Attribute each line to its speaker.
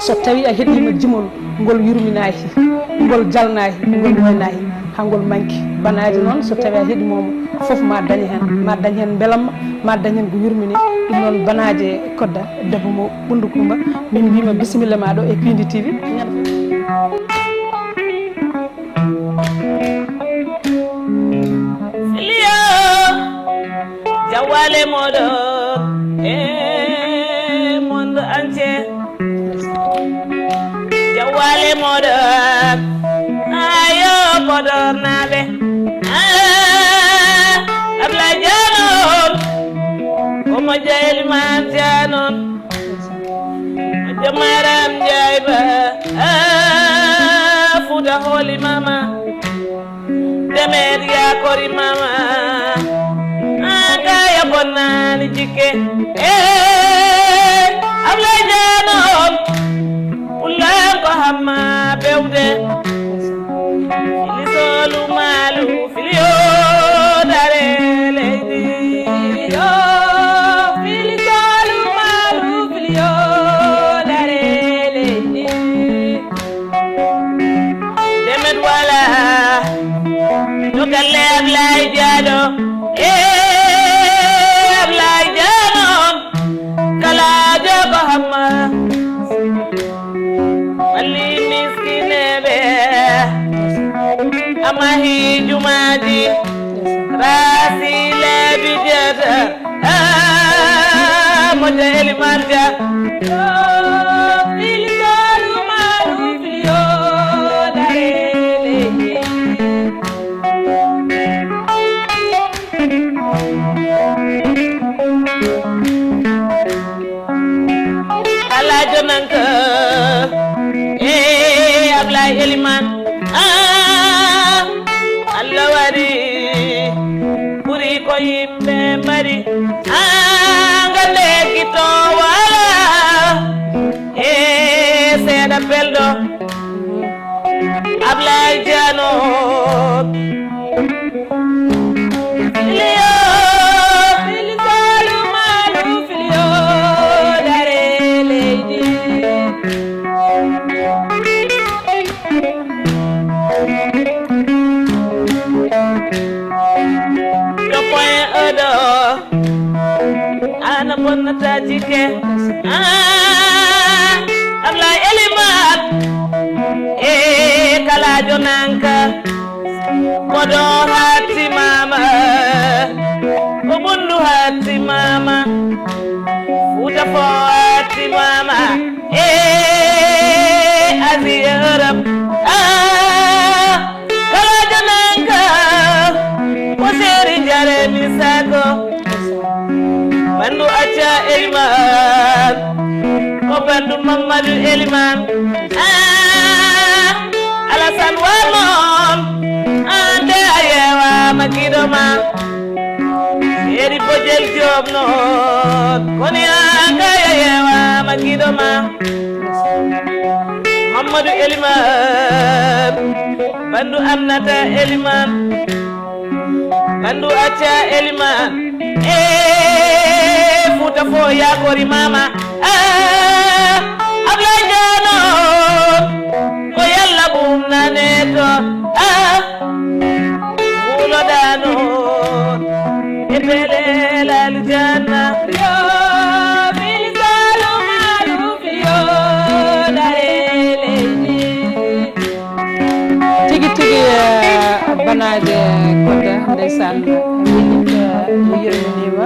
Speaker 1: so tawi a heeɗima jimol ngol yurminaaki ngol jalnaaki ngol waynaaki hangol manki banaji noon so tawi a heeɗimomo foof ma dañi hen beelamma ma dañi hen ko yurmini ɗum noon banaje kodda debbo mo Ɓundu Coumba min mbima bisimilla ma ɗo e Pindi TV
Speaker 2: Filio jawale moɗon e monde entier jawale moɗon ayo Podor naɓe Ablaye Dianon omo jeyli man Dianon ojo Maram Ndiaye ba Fuuta hooli mama demet yakori mama gaya bonnani jikke Ablaye Dianon ulan ko hamma bewde filisolu malu filio dare leydi yo filisolu malu filio dare leydi demet wala jogalle Ablaye Diado Ablaye Dianon kala jogo hamma walli miskineɓe amahi jumaji rasile bijata moja elimarja filisolu malu filio darele alajo nanka Ablaye Eliman Allah wari ɓuri ko yimɓe mari ngande gito wala seeɗa belɗo Ablaye Dianon filio filisolu malu filio dare leydi ana bonnata jikke Ablaye Eliman kalajo nanka koɗo hatti mama ko Ɓundu hatti mama Fuuta fo hatti mama Asie Europe kalajo nanka ko seri jare misago bandu acca Eliman ko bandu Mamadou Eliman Alassane Walon ande ayewa makidoma eri bojel job non koni anga ayewa makidoma Mamadou Eliman bandu Aminata Eliman bandu acca Eliman Fuuta fo yakori mama Ablaye Dianon ko yalla ɓum nane to wuloɗanon e pelelal janna yo filisolu malu fiyo dare leydi
Speaker 1: tigi banaje kodda ndeysan yimɓe yirminima